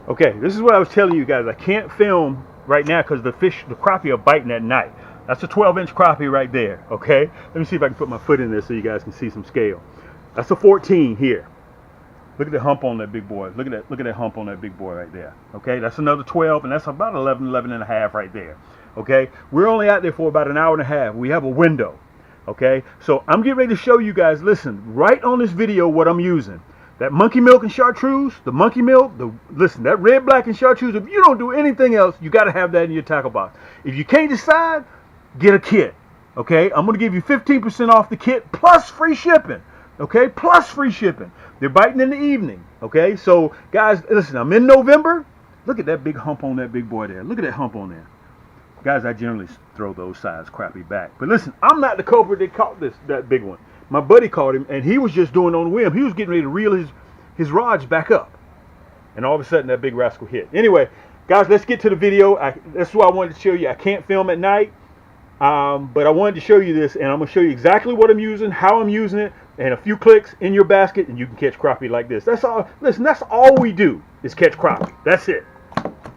Okay, this is what I was telling you guys. I can't film right now because the crappie are biting at night. That's a 12-inch crappie right there. Okay, let me see if I can put my foot in there so you guys can see some scale. That's a 14 here. Look at the hump on that big boy. Look at that hump on that big boy right there. Okay, that's another 12, and that's about 11 and a half right there. Okay, we're only out there for about an hour and a half. We have a window. Okay, so I'm getting ready to show you guys. Listen, right on this video, what I'm using. That monkey milk and chartreuse, the monkey milk, listen, that red, black, and chartreuse, if you don't do anything else, you got to have that in your tackle box. If you can't decide, get a kit. Okay, I'm going to give you 15% off the kit plus free shipping. Okay, plus free shipping. They're biting in the evening. Okay, so guys, listen, I'm in November. Look at that big hump on that big boy there. Look at that hump on there. Guys, I generally throw those size crappie back. But listen, I'm not the culprit that caught that big one. My buddy caught him, and he was just doing on a whim. He was getting ready to reel his rods back up. And all of a sudden, that big rascal hit. Anyway, guys, let's get to the video. That's what I wanted to show you. I can't film at night, but I wanted to show you this, and I'm going to show you exactly what I'm using, how I'm using it, and a few clicks in your basket, and you can catch crappie like this. That's all. Listen, that's all we do is catch crappie. That's it.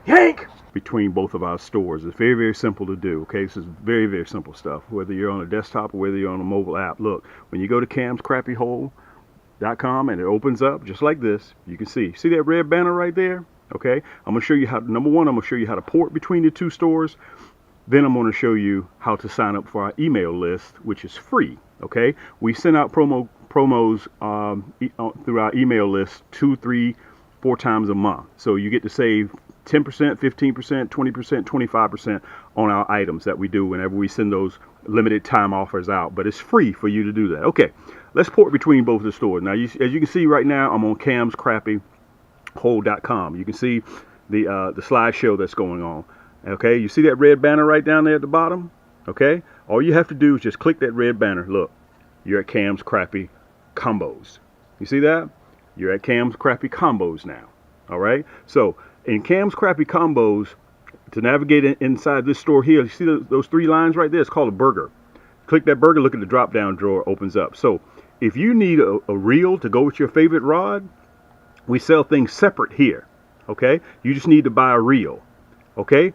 Yank! Between both of our stores. It's very, very simple to do. Okay, this is very, very simple stuff. Whether you're on a desktop or whether you're on a mobile app. Look, when you go to camscrappiehole.com and it opens up just like this, you can see that red banner right there. Okay, I'm going to show you how. Number one, I'm going to show you how to port between the two stores. Then I'm going to show you how to sign up for our email list, which is free. Okay, we send out promos through our email list 2, 3, 4 times a month. So you get to save 10%, 15%, 20%, 25% on our items that we do whenever we send those limited time offers out. But it's free for you to do that. Okay, let's port between both the stores. Now, as you can see right now, I'm on camscrappiehole.com. You can see the slideshow that's going on. Okay, you see that red banner right down there at the bottom? Okay, all you have to do is just click that red banner. Look, you're at Cam's Crappie Combos. You see that? You're at Cam's Crappie Combos now. All right, so in Cam's Crappie Combos, to navigate inside this store here, you see those 3 lines right there? It's called a burger. Click that burger, look at the drop down drawer, opens up. So if you need a reel to go with your favorite rod, we sell things separate here. Okay, you just need to buy a reel. Okay,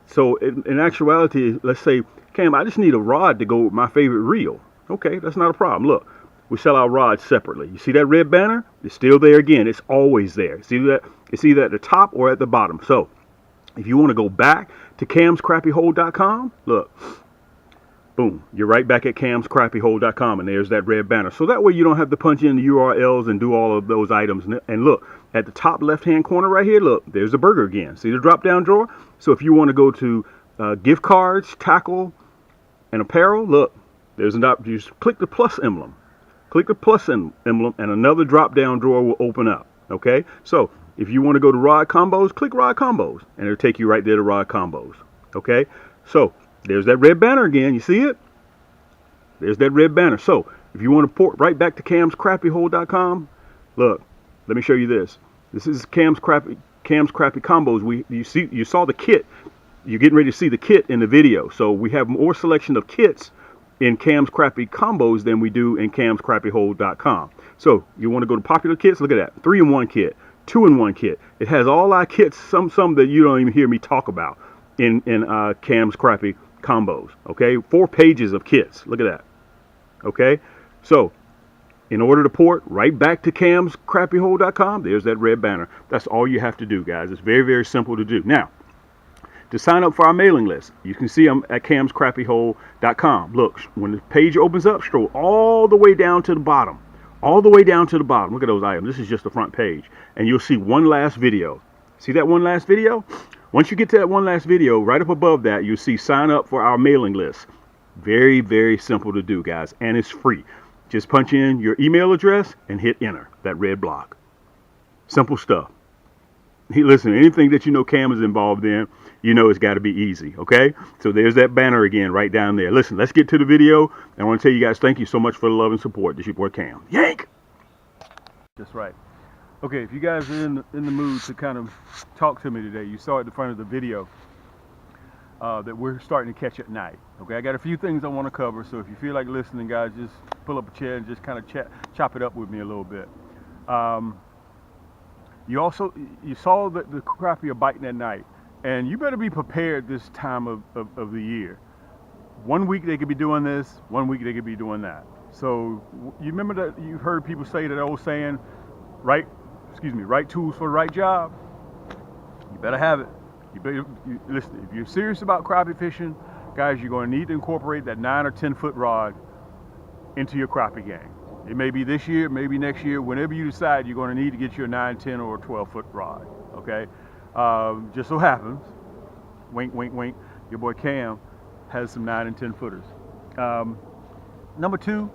so in actuality, let's say, Cam, I just need a rod to go with my favorite reel. Okay, that's not a problem. Look, we sell our rods separately. You see that red banner? It's still there again. It's always there. See that? It's either at the top or at the bottom. So if you want to go back to camscrappiehole.com, look, boom, you're right back at camscrappiehole.com, and there's that red banner. So that way you don't have to punch in the URLs and do all of those items. And look, at the top left-hand corner right here, look, there's the burger again. See the drop-down drawer? So if you want to go to gift cards, tackle, and apparel, look, there's an option. You just click the plus emblem. Click the plus emblem, and another drop-down drawer will open up. Okay? So if you want to go to rod combos, click rod combos, and it'll take you right there to rod combos. Okay? So there's that red banner again. You see it? There's that red banner. So if you want to port right back to camscrappiehole.com, look, let me show you this. This is Cam's Crappie Combos. You saw the kit. You're getting ready to see the kit in the video. So we have more selection of kits in Cam's Crappie Combos than we do in camscrappiehole.com. So you want to go to popular kits? Look at that. 3-in-1 kit, 2-in-1 kit. It has all our kits, some that you don't even hear me talk about in Cam's Crappie Combos. Okay, 4 pages of kits. Look at that. Okay, so in order to port right back to camscrappiehole.com, there's that red banner. That's all you have to do, guys. It's very, very simple to do. Now, to sign up for our mailing list, you can see I'm at camscrappiehole.com. Look, when the page opens up, scroll all the way down to the bottom. All the way down to the bottom. Look at those items. This is just the front page. And you'll see one last video. See that one last video? Once you get to that one last video, right up above that, you'll see sign up for our mailing list. Very, very simple to do, guys. And it's free. Just punch in your email address and hit enter, that red block. Simple stuff. Hey, listen, anything that you know Cam is involved in, you know it's got to be easy, okay? So there's that banner again right down there. Listen, let's get to the video. I want to tell you guys thank you so much for the love and support. This is your boy Cam. Yank! That's right. Okay, if you guys are in the mood to kind of talk to me today, you saw at the front of the video that we're starting to catch at night. Okay, I got a few things I want to cover, so if you feel like listening, guys, just pull up a chair and just kind of chop it up with me a little bit. You saw that the crappie are biting at night, and you better be prepared this time of the year. 1 week they could be doing this, 1 week they could be doing that. So you remember that you've heard people say that old saying, right tools for the right job. You better have it. Listen, if you're serious about crappie fishing, guys, you're going to need to incorporate that 9 or 10 foot rod into your crappie game. It may be this year, maybe next year. Whenever you decide, you're going to need to get your 9, 10, or 12 foot rod. Okay. Just so happens, wink, wink, wink, your boy Cam has some 9 and 10 footers. Number 2,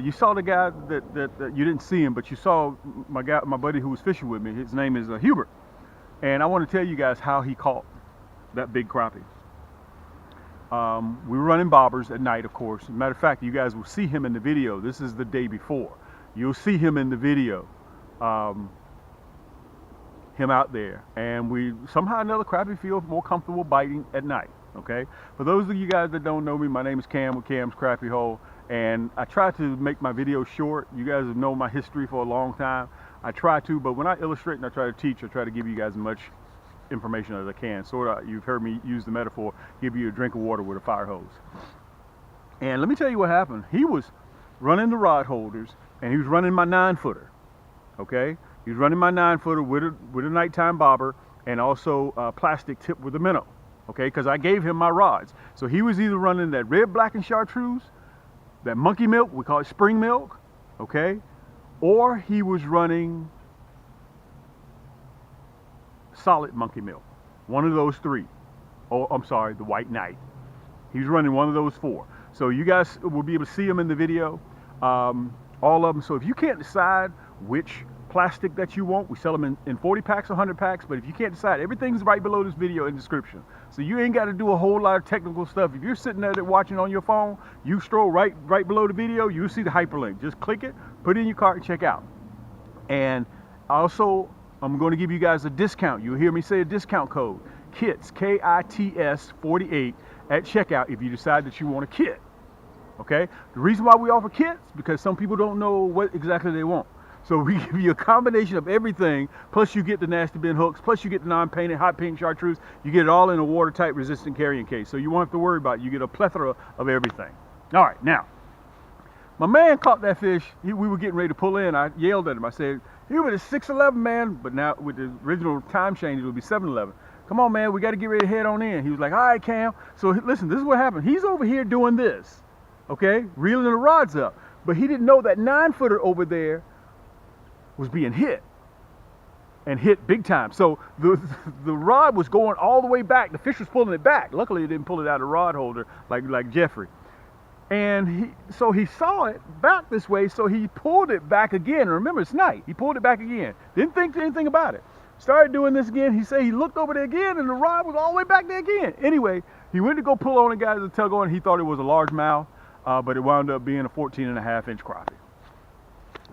you saw the guy that you didn't see him, but you saw my buddy who was fishing with me. His name is Hubert, and I want to tell you guys how he caught that big crappie. We were running bobbers at night, of course. As a matter of fact, you guys will see him in the video. This is the day before. You'll see him in the video, him out there. And we somehow or another, crappie feel more comfortable biting at night, okay? For those of you guys that don't know me, my name is Cam with Cam's Crappie Hole. And I try to make my videos short. You guys have known my history for a long time. I try to, but when I illustrate and I try to teach, I try to give you guys as much information as I can. Sort of, you've heard me use the metaphor, give you a drink of water with a fire hose. And let me tell you what happened. He was running the rod holders, and he was running my 9 footer. Okay, he was running my 9 footer with a nighttime bobber, and also plastic tip with a minnow. Okay, because I gave him my rods. So he was either running that red, black, and chartreuse, that monkey milk, we call it spring milk, okay, or he was running solid monkey milk, one of those 3. Oh, I'm sorry, the white knight. He's running one of those 4. So you guys will be able to see them in the video, all of them. So if you can't decide which plastic that you want, we sell them in 40 packs, 100 packs, but if you can't decide, everything's right below this video in the description. So you ain't got to do a whole lot of technical stuff. If you're sitting there watching on your phone, you stroll right below the video, you'll see the hyperlink. Just click it, put it in your cart, and check out. And also, I'm going to give you guys a discount. You'll hear me say a discount code. KITS, KITS 48 at checkout if you decide that you want a kit. Okay? The reason why we offer kits, because some people don't know what exactly they want. So we give you a combination of everything, plus you get the nasty bin hooks, plus you get the non-painted hot pink chartreuse. You get it all in a watertight resistant carrying case. So you won't have to worry about it. You get a plethora of everything. All right, now, my man caught that fish. We were getting ready to pull in. I yelled at him. I said, "Hubert, it's 6:11, man." But now with the original time change, it will be 7:11. Come on, man, we got to get ready to head on in. He was like, "All right, Cam." So listen, this is what happened. He's over here doing this, okay, reeling the rods up. But he didn't know that 9 footer over there was being hit, and hit big time. So the rod was going all the way back. The fish was pulling it back. Luckily, it didn't pull it out of the rod holder like Jeffrey. And so he saw it back this way, so he pulled it back again. And remember, it's night. He pulled it back again. Didn't think anything about it. Started doing this again. He said he looked over there again, and the rod was all the way back there again. Anyway, he went to go pull on the guy to tug on. He thought it was a largemouth, but it wound up being a 14.5-inch crappie.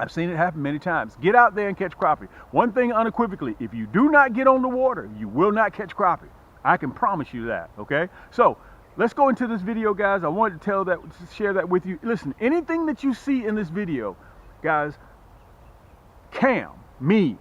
I've seen it happen many times. Get out there and catch crappie. One thing unequivocally, if you do not get on the water, you will not catch crappie. I can promise you that, okay? So let's go into this video, guys. I wanted to share that with you. Listen, anything that you see in this video, guys, Cam, me,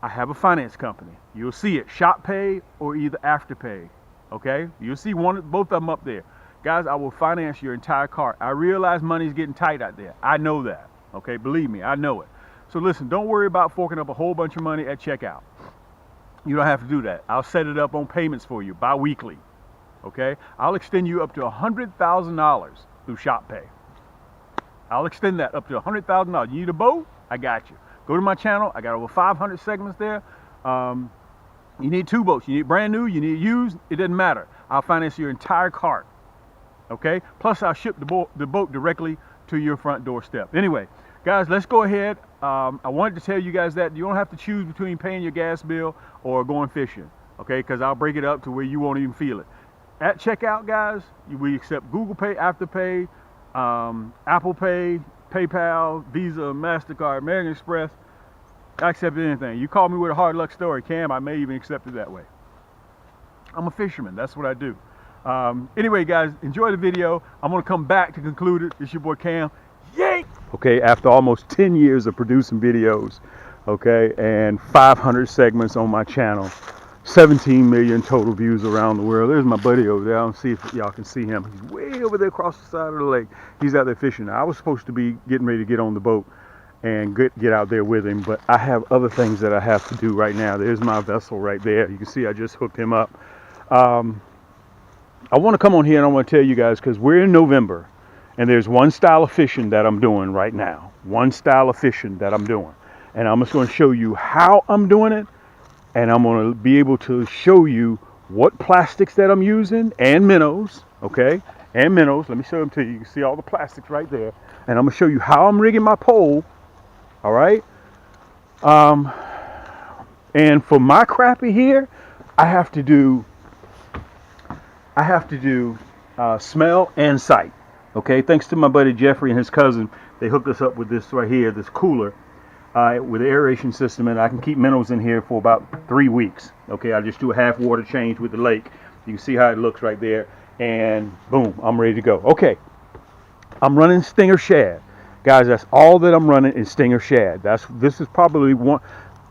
I have a finance company. You'll see it, Shop Pay or either Afterpay, okay? You'll see both of them up there. Guys, I will finance your entire cart. I realize money's getting tight out there. I know that. Okay, believe me, I know it. So listen, don't worry about forking up a whole bunch of money at checkout. You don't have to do that. I'll set it up on payments for you, bi-weekly. Okay, I'll extend you up to $100,000 through Shop Pay. I'll extend that up to $100,000. You need a boat? I got you. Go to my channel. I got over 500 segments there. You need 2 boats. You need brand new. You need used. It doesn't matter. I'll finance your entire cart. Okay, plus I'll ship the boat directly to your front doorstep. Anyway, guys, let's go ahead. I wanted to tell you guys that you don't have to choose between paying your gas bill or going fishing, okay, because I'll break it up to where you won't even feel it. At checkout, guys, we accept Google Pay, Afterpay, Apple Pay, PayPal, Visa, MasterCard, American Express. I accept anything. You call me with a hard luck story, Cam, I may even accept it that way. I'm a fisherman. That's what I do. Anyway, guys, enjoy the video. I'm going to come back to conclude it. It's your boy Cam. Yay! Okay, after almost 10 years of producing videos, okay, and 500 segments on my channel. 17 million total views around the world. There's my buddy over there. I don't see if y'all can see him. He's way over there across the side of the lake. He's out there fishing. Now, I was supposed to be getting ready to get on the boat and get out there with him, but I have other things that I have to do right now. There's my vessel right there. You can see I just hooked him up. I want to come on here and I want to tell you guys, because we're in November and there's one style of fishing that I'm doing right now. One style of fishing that I'm doing. And I'm just going to show you how I'm doing it. And I'm going to be able to show you what plastics that I'm using and minnows, okay? And minnows. Let me show them to you. You can see all the plastics right there. And I'm going to show you how I'm rigging my pole, all right? And for my crappie here, I have to do smell and sight, okay? Thanks to my buddy Jeffrey and his cousin, they hooked us up with this right here, this cooler. With the aeration system, and I can keep minnows in here for about 3 weeks. Okay, I just do a half water change with the lake. You can see how it looks right there, and boom, I'm ready to go. Okay, I'm running Stinger Shad, guys. That's all that I'm running is Stinger Shad. This is probably one,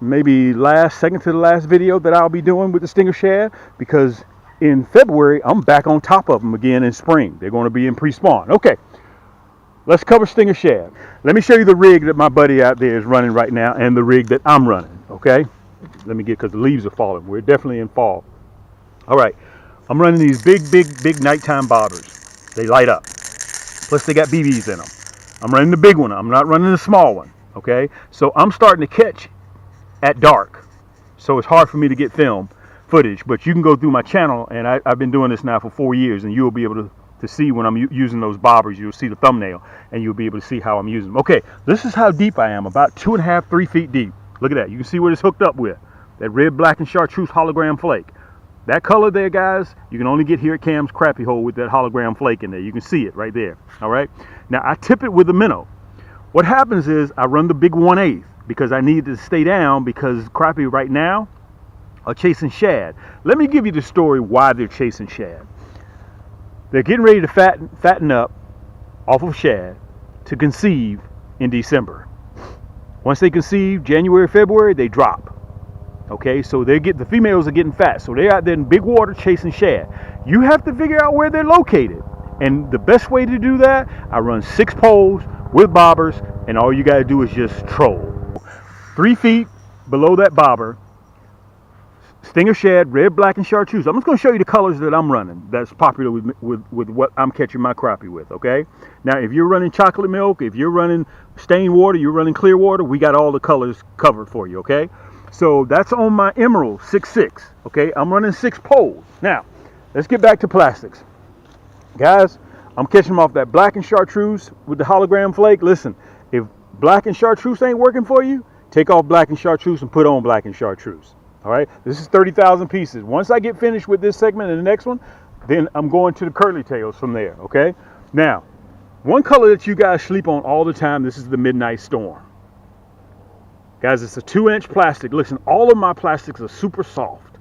maybe second to the last video that I'll be doing with the Stinger Shad, because in February I'm back on top of them again in spring. They're going to be in pre-spawn. Okay. Let's cover Stinger Shad. Let me show you the rig that my buddy out there is running right now and the rig that I'm running, okay? Let me get, because the leaves are falling. We're definitely in fall. All right, I'm running these big nighttime bobbers. They light up. Plus they got BBs in them. I'm running the big one. I'm not running the small one, okay? So I'm starting to catch at dark. So it's hard for me to get film footage, but you can go through my channel, and I've been doing this now for 4 years, and you'll be able to see when I'm using those bobbers. You'll see the thumbnail and you'll be able to see how I'm using them. Okay, this is how deep I am, about 2.5, 3 feet deep. Look at that. You can see what it's hooked up with. That red, black, and chartreuse hologram flake. That color there, guys, you can only get here at Cam's Crappie Hole with that hologram flake in there. You can see it right there. All right. Now I tip it with a minnow. What happens is I run the big 1/8 because I need to stay down, because crappie right now are chasing shad. Let me give you the story why they're chasing shad. They're getting ready to fatten up off of shad to conceive in December. Once they conceive, January, February, they drop. Okay, so the females are getting fat. So they're out there in big water chasing shad. You have to figure out where they're located. And the best way to do that, I run 6 poles with bobbers, and all you got to do is just troll. 3 feet below that bobber, Stinger Shad, red, black, and chartreuse. I'm just going to show you the colors that I'm running that's popular with what I'm catching my crappie with, okay? Now, if you're running chocolate milk, if you're running stained water, you're running clear water, we got all the colors covered for you, okay? So that's on my Emerald 6.6, okay? I'm running 6 poles. Now, let's get back to plastics. Guys, I'm catching them off that black and chartreuse with the hologram flake. Listen, if black and chartreuse ain't working for you, take off black and chartreuse and put on black and chartreuse. All right, this is 30,000 pieces. Once I get finished with this segment and the next one, then I'm going to the curly tails from there, okay? Now, one color that you guys sleep on all the time, this is the Midnight Storm. Guys, it's a 2-inch plastic. Listen, all of my plastics are super soft,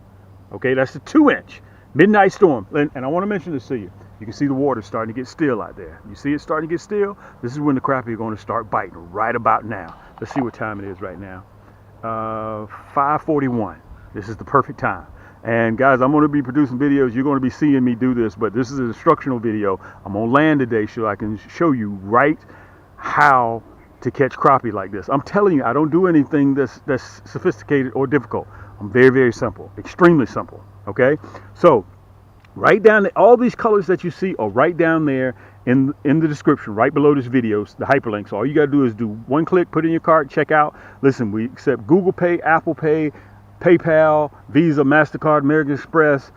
okay? That's a 2-inch Midnight Storm. And I want to mention this to you. You can see the water starting to get still out there. You see it starting to get still? This is when the crappie are going to start biting right about now. Let's see what time it is right now. 5:41. This is the perfect time. And guys, I'm going to be producing videos. You're going to be seeing me do this, but this is an instructional video. I'm on land today so I can show you right how to catch crappie like this. I'm telling you, I don't do anything that's sophisticated or difficult. I'm very, very simple, extremely simple, okay? So right down there, all these colors that you see are right down there in the description, right below this video, the hyperlinks. So all you got to do is do one click, put in your cart, check out. Listen, we accept Google Pay, Apple Pay, PayPal, Visa, MasterCard, American Express.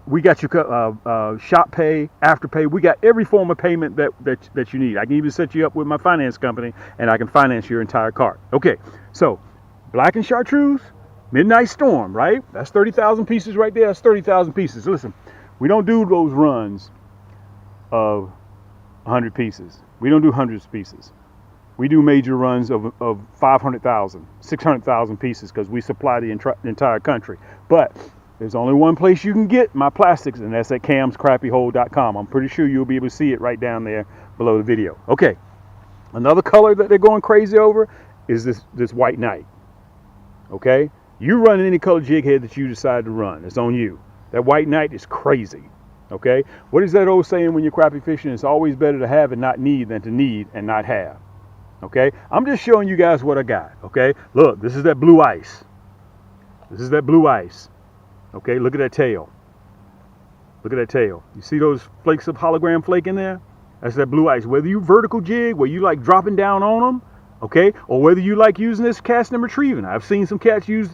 We got your Shop Pay, Afterpay. We got every form of payment that you need. I can even set you up with my finance company, and I can finance your entire cart. Okay, so black and chartreuse, Midnight Storm, right? That's 30,000 pieces right there. That's 30,000 pieces. Listen, we don't do those runs of 100 pieces. We don't do hundreds of pieces. We do major runs of 500,000, 600,000 pieces because we supply the entire country. But there's only one place you can get my plastics, and that's at camscrappiehole.com. I'm pretty sure you'll be able to see it right down there below the video. Okay, another color that they're going crazy over is this white night. Okay? You run any color jig head that you decide to run. It's on you. That white knight is crazy. Okay? What is that old saying when you're crappie fishing? It's always better to have and not need than to need and not have. Okay? I'm just showing you guys what I got. Okay? Look, this is that blue ice. This is that blue ice. Okay? Look at that tail. Look at that tail. You see those flakes of hologram flake in there? That's that blue ice. Whether you vertical jig, where you like dropping down on them, okay, or whether you like using this cast and retrieving. I've seen some cats use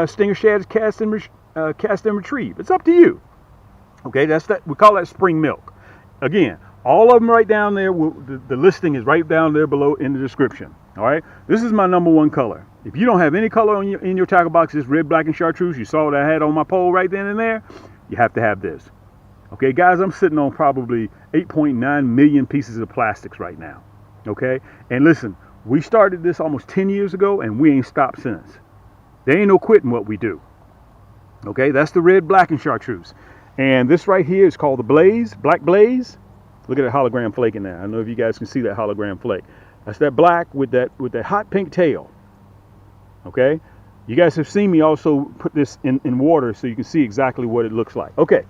Stinger Shad's cast and retrieve. It's up to you. Okay, that's that. We call that spring milk. Again, all of them right down there. The listing is right down there below in the description. All right. This is my #1 color. If you don't have any color in your tackle box, this red, black, and chartreuse. You saw what I had on my pole right then and there. You have to have this. Okay, guys, I'm sitting on probably 8.9 million pieces of plastics right now. Okay, and listen, we started this almost 10 years ago, and we ain't stopped since. There ain't no quitting what we do. Okay, that's the red, black, and chartreuse. And this right here is called the Blaze, Black Blaze. Look at that hologram flake in there. I don't know if you guys can see that hologram flake. That's that black with that hot pink tail. Okay, you guys have seen me also put this in water so you can see exactly what it looks like. Okay,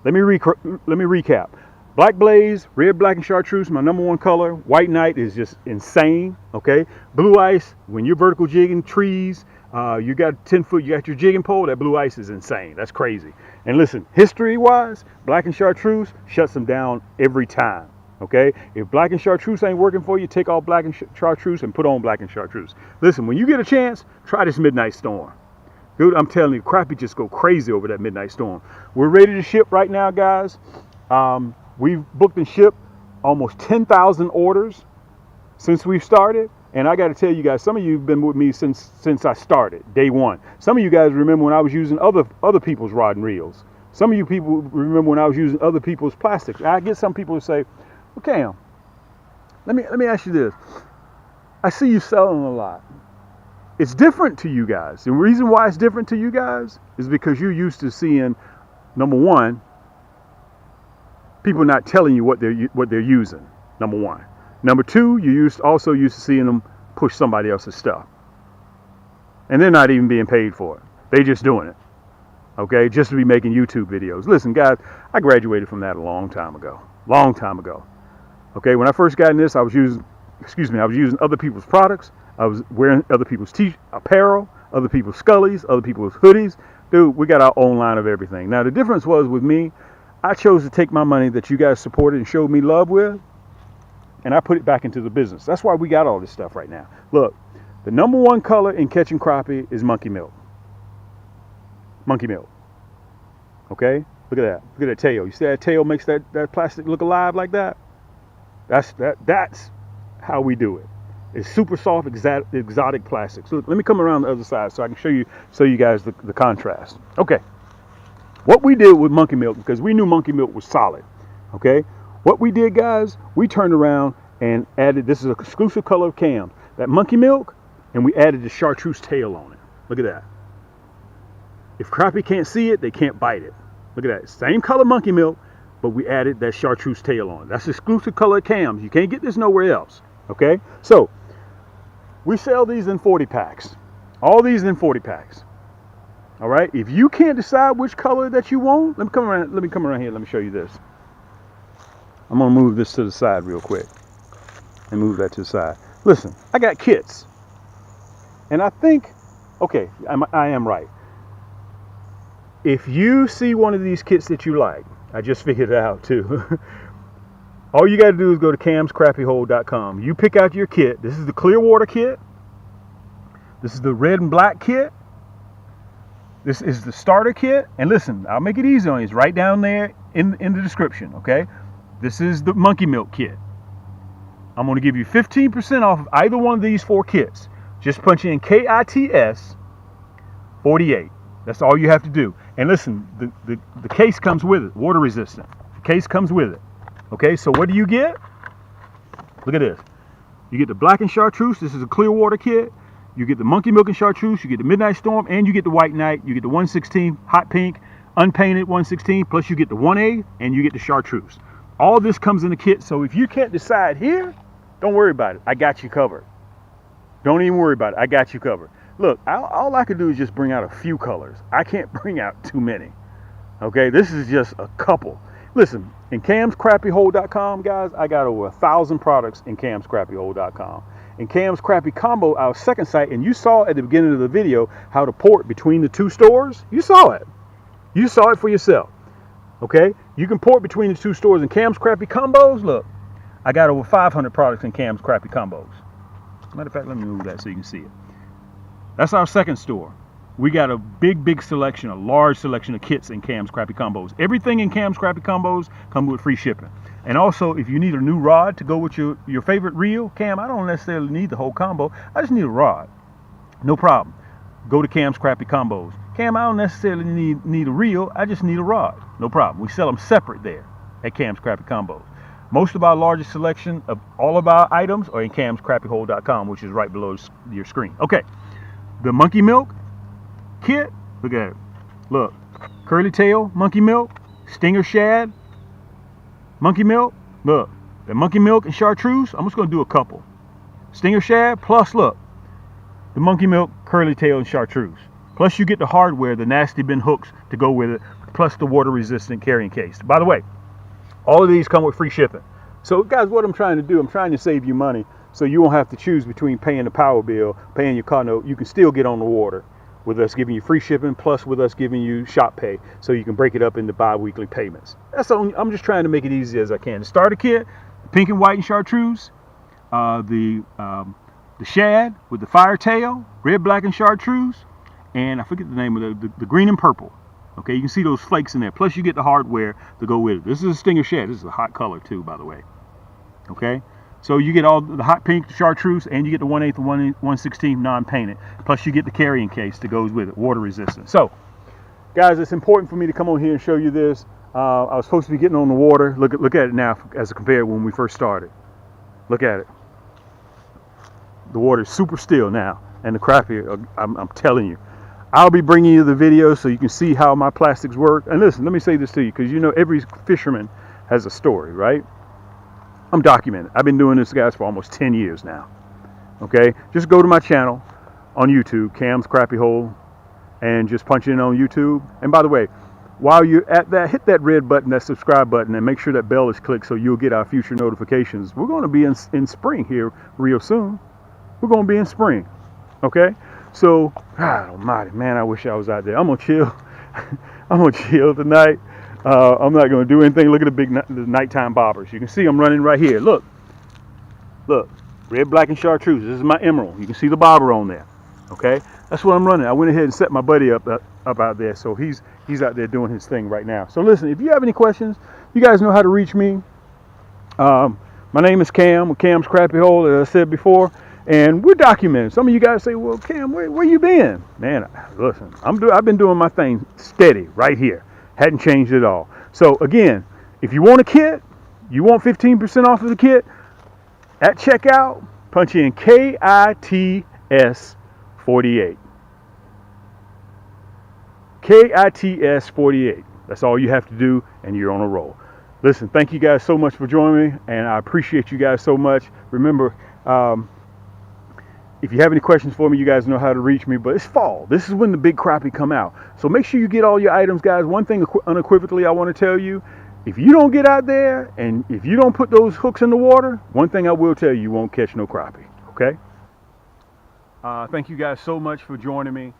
let me recap. Black Blaze, red, black, and chartreuse, my #1 color. White Knight is just insane. Okay, blue ice, when you're vertical jigging trees, you got 10 foot, you got your jigging pole, that blue ice is insane. That's crazy. And listen, history wise, black and chartreuse shuts them down every time. Okay, if black and chartreuse ain't working for you, take off black and chartreuse and put on black and chartreuse. Listen, when you get a chance, try this midnight storm. Dude, I'm telling you, crappie just go crazy over that midnight storm. We're ready to ship right now, guys. We've booked and shipped almost 10,000 orders since we've started. And I got to tell you guys, some of you have been with me since I started, day one. Some of you guys remember when I was using other people's rod and reels. Some of you people remember when I was using other people's plastics. I get some people who say, okay, let me ask you this. I see you selling a lot. It's different to you guys. The reason why it's different to you guys is because you're used to seeing, #1, people not telling you what they're using. #1. #2, you also used to seeing them push somebody else's stuff, and they're not even being paid for it. They just doing it, okay, just to be making YouTube videos. Listen, guys, I graduated from that a long time ago. Okay, when I first got in this, I was using other people's products. I was wearing other people's apparel, other people's scullies, other people's hoodies. Dude, we got our own line of everything. Now, the difference was with me, I chose to take my money that you guys supported and showed me love with, and I put it back into the business. That's why we got all this stuff right now. Look, the #1 color in catching crappie is monkey milk. Monkey milk. Okay? Look at that. Look at that tail. You see that tail makes that plastic look alive like that? That's how we do it. It's super soft, exotic plastics. So let me come around the other side so I can show you guys the contrast. Okay. What we did with monkey milk, because we knew monkey milk was solid. Okay? What we did, guys, we turned around and added, this is an exclusive color of Cam, that monkey milk, and we added the chartreuse tail on it. Look at that. If crappie can't see it, they can't bite it. Look at that. Same color monkey milk, but we added that chartreuse tail on it. That's exclusive color of Cam's. You can't get this nowhere else. Okay? So, we sell these in 40 packs. All these in 40 packs. All right? If you can't decide which color that you want, let me come around here. Let me show you this. I'm going to move this to the side real quick. And move that to the side. Listen, I got kits. And I think, okay, I am right. If you see one of these kits that you like, I just figured it out too. All you got to do is go to camscrappiehole.com. You pick out your kit. This is the clear water kit. This is the red and black kit. This is the starter kit. And listen, I'll make it easy on you. It's right down there in the description, okay? This is the monkey milk kit. I'm going to give you 15% off of either one of these 4 kits. Just punch in KITS 48. That's all you have to do. And listen, the case comes with it, water resistant. The case comes with it. Okay, so what do you get? Look at this. You get the black and chartreuse. This is a clear water kit. You get the monkey milk and chartreuse. You get the midnight storm, and you get the white knight. You get the 1/16 hot pink, unpainted 1/16. Plus you get the 1A, and you get the chartreuse. All this comes in the kit. So if you can't decide here, don't worry about it. I got you covered. Don't even worry about it. I got you covered. Look, all I could do is just bring out a few colors. I can't bring out too many. Okay, this is just a couple. Listen, in camscrappyhole.com, guys, I got over 1,000 products in camscrappyhole.com. In Cam's Crappie Combo, our second site, and you saw at the beginning of the video how to port between the two stores. You saw it. You saw it for yourself. Okay, you can port between the two stores in Cam's Crappie Combos. Look, I got over 500 products in Cam's Crappie Combos. Matter of fact, let me move that so you can see it. That's our second store. We got a big selection, a large selection of kits in Cam's Crappie Combos. Everything in Cam's Crappie Combos comes with free shipping. And also, if you need a new rod to go with your favorite reel, Cam, I don't necessarily need the whole combo. I just need a rod. No problem. Go to Cam's Crappie Combos. Cam, I don't necessarily need a reel. I just need a rod. No problem. We sell them separate there at Cam's Crappie Combos. Most of our largest selection of all of our items are in camscrappyhole.com, which is right below your screen. Okay, the monkey milk kit, look at it. Look, curly tail monkey milk, stinger shad monkey milk. Look, the monkey milk and chartreuse. I'm just going to do a couple. Stinger shad plus, look, the monkey milk, curly tail, and chartreuse. Plus you get the hardware, the nasty bin hooks to go with it, plus the water resistant carrying case. By the way, all of these come with free shipping. So guys, what I'm trying to do, I'm trying to save you money so you won't have to choose between paying the power bill, paying your car note. You can still get on the water with us giving you free shipping, plus with us giving you shop pay, so you can break it up into bi-weekly payments. I'm just trying to make it easy as I can. The starter kit, pink and white and chartreuse, the shad with the fire tail, red, black, and chartreuse, and I forget the name of the green and purple. Okay, you can see those flakes in there. Plus you get the hardware to go with it. This is a stinger shad. This is a hot color too, by the way. Okay, so you get all the hot pink, the chartreuse, and you get the 1/8 and 1/16 non-painted. Plus you get the carrying case that goes with it, water resistant. So, guys, it's important for me to come on here and show you this. I was supposed to be getting on the water. Look at it now as compared when we first started. Look at it. The water is super still now, and the crappie, I'm telling you. I'll be bringing you the video so you can see how my plastics work. And listen, let me say this to you, because you know every fisherman has a story, right? I'm documented. I've been doing this, guys, for almost 10 years now. Okay? Just go to my channel on YouTube, Cam's Crappie Hole, and just punch it in on YouTube. And by the way, while you're at that, hit that red button, that subscribe button, and make sure that bell is clicked so you'll get our future notifications. We're going to be in spring here real soon. We're going to be in spring. Okay? So, God almighty, man, I wish I was out there. I'm going to chill. I'm going to chill tonight. I'm not going to do anything. Look at the nighttime bobbers. You can see I'm running right here. Look. Look. Red, black, and chartreuse. This is my emerald. You can see the bobber on there. Okay? That's what I'm running. I went ahead and set my buddy up out there. So he's out there doing his thing right now. So listen, if you have any questions, you guys know how to reach me. My name is Cam with Cam's Crappie Hole, as I said before. And we're documented. Some of you guys say, well, Cam, where you been? Man, listen, I've been doing my thing steady right here. Hadn't changed at all. So again, if you want a kit, you want 15% off of the kit, at checkout, punch in KITS 48. KITS 48. That's all you have to do, and you're on a roll. Listen, thank you guys so much for joining me, and I appreciate you guys so much. Remember, if you have any questions for me, you guys know how to reach me. But it's fall. This is when the big crappie come out. So make sure you get all your items, guys. One thing unequivocally I want to tell you, if you don't get out there and if you don't put those hooks in the water, one thing I will tell you, you won't catch no crappie. Okay? Thank you guys so much for joining me.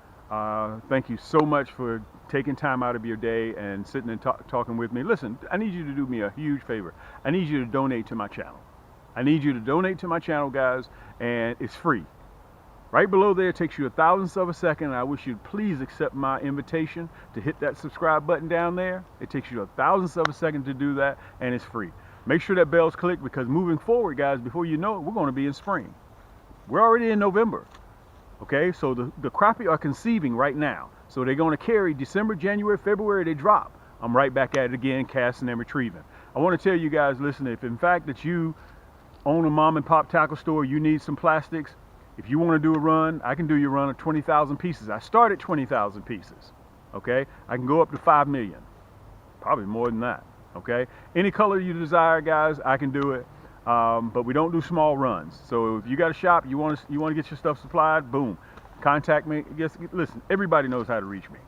Thank you so much for taking time out of your day and sitting and talking with me. Listen, I need you to do me a huge favor. I need you to donate to my channel. I need you to donate to my channel, guys, and it's free. Right below there, it takes you 1,000th of a second, and I wish you'd please accept my invitation to hit that subscribe button down there. It takes you 1,000th of a second to do that, and it's free. Make sure that bell's clicked, because moving forward, guys, before you know it, we're going to be in spring. We're already in November. Okay, so the crappie are conceiving right now. So they're going to carry December, January, February, they drop. I'm right back at it again, casting and retrieving. I want to tell you guys, listen, if in fact that you own a mom and pop tackle store, you need some plastics, if you want to do a run, I can do your run of 20,000 pieces. I start at 20,000 pieces. Okay, I can go up to 5 million, probably more than that. Okay, any color you desire, guys, I can do it. But we don't do small runs. So if you got a shop, you want to get your stuff supplied, boom, contact me. Just listen, everybody knows how to reach me.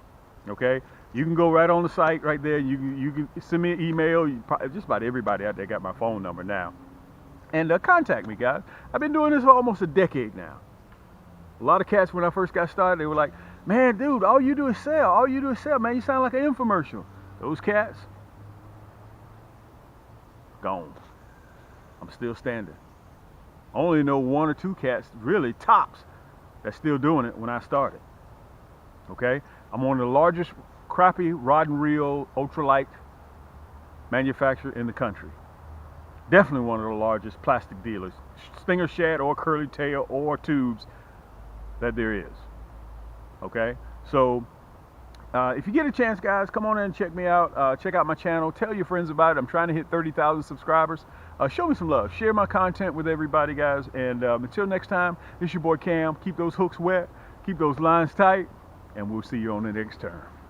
Okay, you can go right on the site right there. You can send me an email. Just about everybody out there got my phone number now, and contact me, guys. I've been doing this for almost a decade now. A lot of cats when I first got started, they were like, "Man, dude, all you do is sell. All you do is sell, man. You sound like an infomercial." Those cats, gone. I'm still standing. I only know 1 or 2 cats, really tops, that's still doing it when I started. Okay, I'm one of the largest crappie rod and reel ultralight manufacturer in the country. Definitely one of the largest plastic dealers, stinger shad or curly tail or tubes that there is. Okay, so if you get a chance, guys, come on in and check me out. Check out my channel. Tell your friends about it. I'm trying to hit 30,000 subscribers. Show me some love. Share my content with everybody, guys. And until next time, it's your boy Cam. Keep those hooks wet. Keep those lines tight. And we'll see you on the next turn.